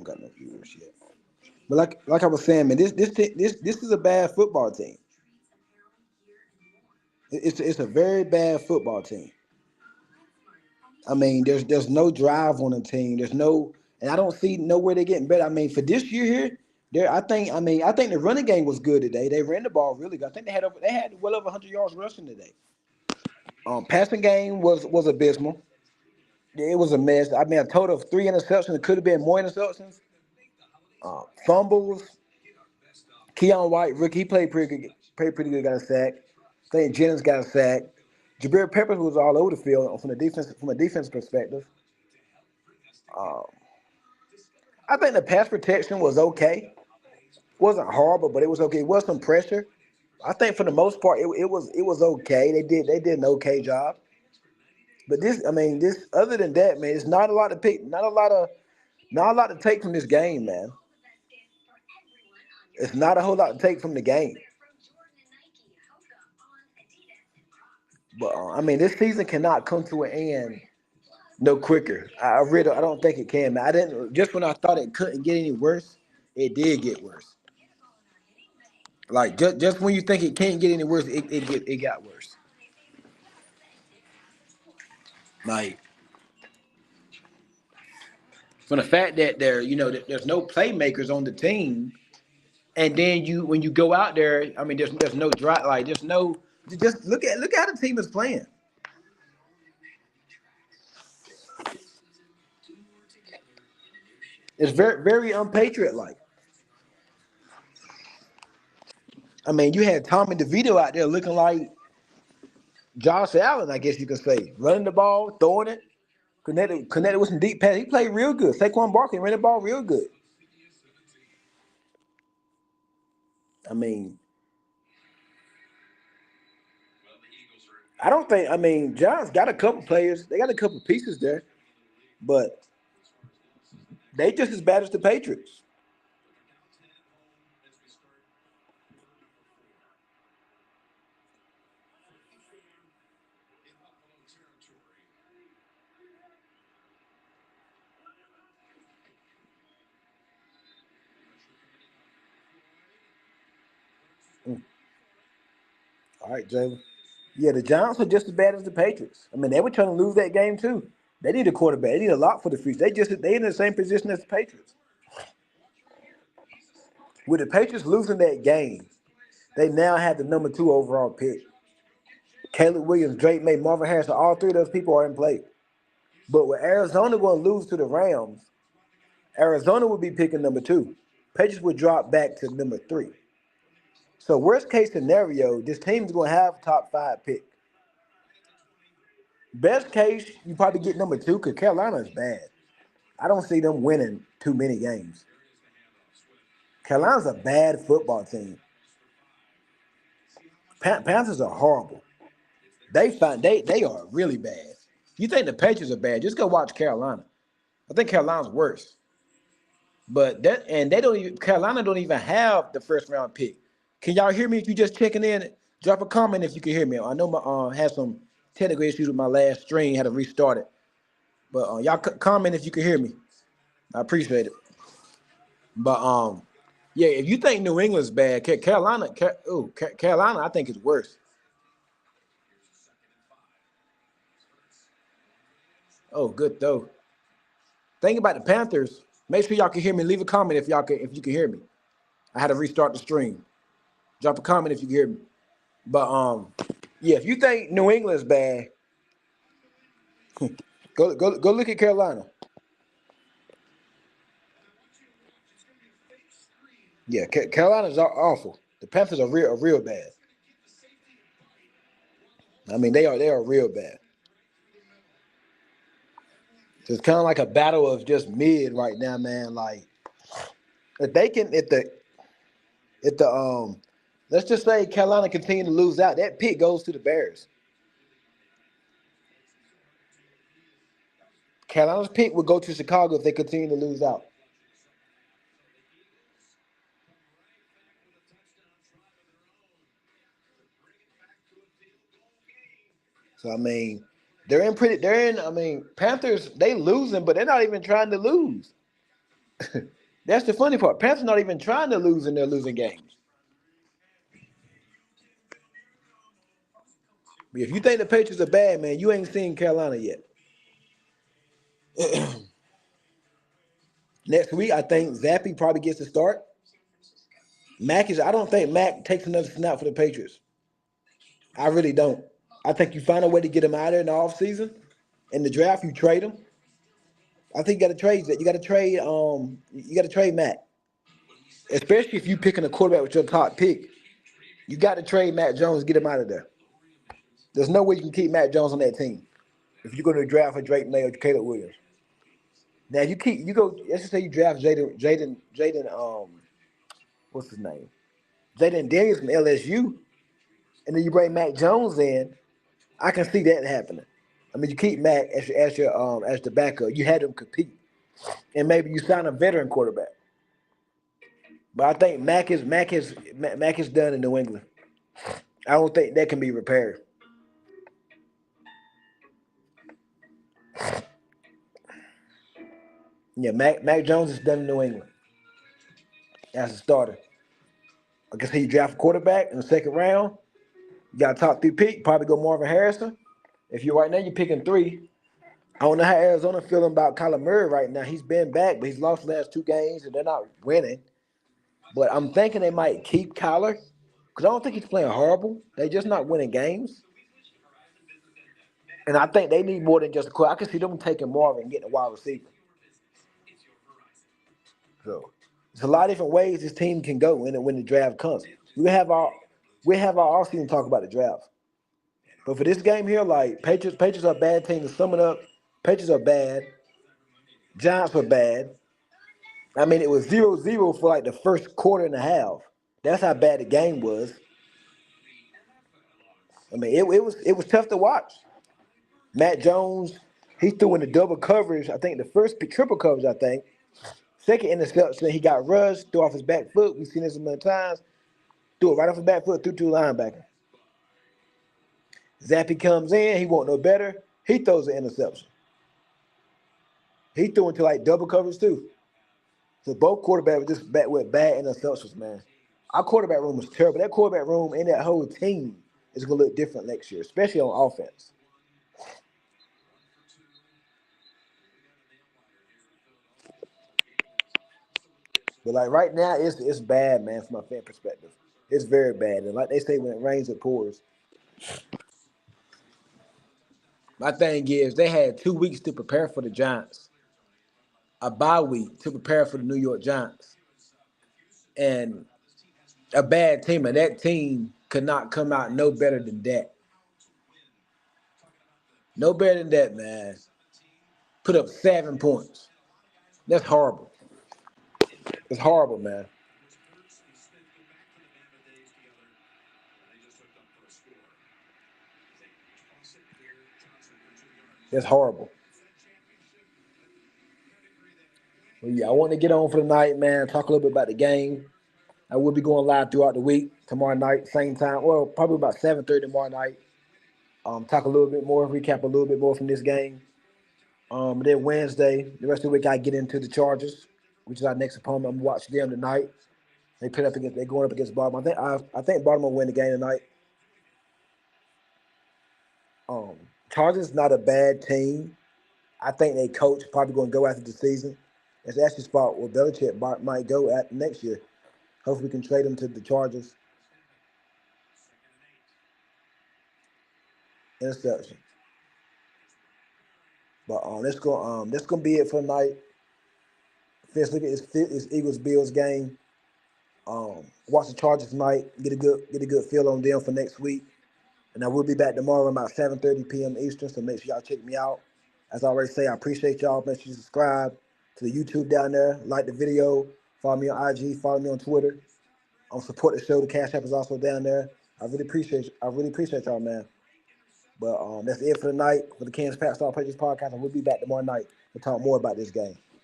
got no viewers yet. But like I was saying, man, this is a bad football team. It's a very bad football team. I mean, there's no drive on the team. There's no, and I don't see nowhere they're getting better. I mean, for this year here, there I think the running game was good today. They ran the ball really good. I think they had well over 100 yards rushing today. Passing game was abysmal. It was a mess. I mean, a total of 3 interceptions. It could have been more interceptions. Fumbles. Keon White, rookie, he played pretty good. Got a sack. I think Jennings got a sack. Jabril Peppers was all over the field from a defense perspective. Um, I think the pass protection was okay. Wasn't horrible, but it was okay. It was some pressure. I think for the most part, it was okay. They did an okay job. But this other than that, man, it's not a lot to pick. Not a lot to take from this game, man. It's not a whole lot to take from the game. But I mean, this season cannot come to an end no quicker. I don't think it can, man. I didn't just when I thought it couldn't get any worse, it did get worse. Like just when you think it can't get any worse, it got worse. Like from the fact that there's no playmakers on the team, and then you when you go out there, I mean there's no drive, like there's no just look at how the team is playing. It's very unpatriot like. I mean, you had Tommy DeVito out there looking like Josh Allen, I guess you could say, running the ball, throwing it, connected with some deep pass. He played real good. Saquon Barkley ran the ball real good. I mean, I don't think. I mean, John's got a couple players. They got a couple pieces there, but they just as bad as the Patriots. Mm. All right, Jalen. Yeah, the Giants are just as bad as the Patriots. I mean, they were trying to lose that game too. They need a quarterback. They need a lot for the future. They in the same position as the Patriots. With the Patriots losing that game, they now have the number 2 overall pick. Caleb Williams, Drake May, Marvin Harrison, all three of those people are in play. But with Arizona going to lose to the Rams, Arizona would be picking number 2. Patriots would drop back to number 3. So worst case scenario, this team's going to have a top 5 pick. Best case, you probably get number 2 because Carolina is bad. I don't see them winning too many games. Carolina's a bad football team. Panthers are horrible. They are really bad. You think the Patriots are bad? Just go watch Carolina. I think Carolina's worse. But they don't even Carolina don't even have the first round pick. Can y'all hear me? If you just checking in, drop a comment if you can hear me. I know my had some technical issues with my last stream, had to restart it. But y'all comment if you can hear me. I appreciate it. But yeah, if you think New England's bad, Carolina, I think is worse. Oh, good though. Think about the Panthers. Make sure y'all can hear me. Leave a comment if you can hear me. I had to restart the stream. Drop a comment if you can hear me. But yeah, if you think New England's bad, go look at Carolina. Yeah, Carolina's awful. The Panthers are real bad. I mean, they are real bad. So it's kind of like a battle of just mid right now, man. Like if they can, if the let's just say Carolina continue to lose out, that pick goes to the Bears. Carolina's pick would go to Chicago if they continue to lose out. So I mean, they're in. I mean, Panthers they losing, but they're not even trying to lose. That's the funny part. Panthers not even trying to lose, and they're losing games. If you think the Patriots are bad, man, you ain't seen Carolina yet. Next week, I think Zappy probably gets the start. I don't think Mac takes another snap for the Patriots. I really don't. I think you find a way to get him out of there in the offseason. In the draft, you trade him. I think you got to trade that. You got to trade. You got to trade Mac, especially if you picking a quarterback with your top pick. You got to trade Mac Jones, get him out of there. There's no way you can keep Mac Jones on that team if you're going to draft for Drake May or Caleb Williams. Now you go. Let's just say you draft Jaden. What's his name? Jaden Daniels from LSU, and then you bring Mac Jones in. I can see that happening. I mean, you keep Mac as the backup. You had him compete, and maybe you sign a veteran quarterback. But I think Mac is done in New England. I don't think that can be repaired. Yeah, Mac Jones is done in New England as a starter. I guess you draft a quarterback in the second round. You got a top 3 pick. Probably go Marvin Harrison. If you're right now, you're picking 3. I don't know how Arizona feeling about Kyler Murray right now. He's been back, but he's lost the last 2 games, and they're not winning. But I'm thinking they might keep Kyler because I don't think he's playing horrible. They're just not winning games. And I think they need more than just a quarterback. I can see them taking Marvin and getting a wide receiver. So there's a lot of different ways this team can go when the draft comes. We have our offseason to talk about the draft. But for this game here, like Patriots are a bad team. To sum it up, Patriots are bad. Giants were bad. I mean, it was 0-0 for like the first quarter and a half. That's how bad the game was. I mean, it was tough to watch. Matt Jones, he threw in the double coverage. I think the first triple coverage. I think second interception, he got rushed, threw off his back foot. We've seen this a million times. Threw it right off his back foot, threw to the linebacker. Zappy comes in, he want no better. He throws an interception. He threw into like double coverage too. So both quarterbacks were just back with bad interceptions, man. Our quarterback room was terrible. That quarterback room and that whole team is gonna look different next year, especially on offense. But like right now, it's bad, man, from a fan perspective. It's very bad. And like they say, when it rains, it pours. My thing is they had 2 weeks to prepare for the Giants, a bye week to prepare for the New York Giants. And a bad team, and that team could not come out no better than that. No better than that, man. Put up 7 points. That's horrible. It's horrible, man. That's horrible. Well, yeah, I want to get on for the night, man. Talk a little bit about the game. I will be going live throughout the week. Tomorrow night, same time. Well, probably about 7:30 tomorrow night. Talk a little bit more, recap a little bit more from this game. Then Wednesday, the rest of the week, I get into the Chargers, which is our next opponent. I'm gonna watch them tonight. They're going up against Baltimore. I think Baltimore will win the game tonight. Chargers not a bad team. I think they coach probably going to go after the season. It's actually spot where Belichick might go at next year. Hopefully, we can trade him to the Chargers. Interception. But that's gonna be it for tonight. Let's look at this Eagles Bills game. Watch the Chargers tonight. Get a good feel on them for next week. And I will be back tomorrow about 7:30 p.m. Eastern. So make sure y'all check me out. As I already say, I appreciate y'all. Make sure you subscribe to the YouTube down there. Like the video. Follow me on IG. Follow me on Twitter. Support the show. The Cash App is also down there. I really appreciate y'all, man. But that's it for the night for the Kansas Pat Star Patriots podcast. I will be back tomorrow night to talk more about this game.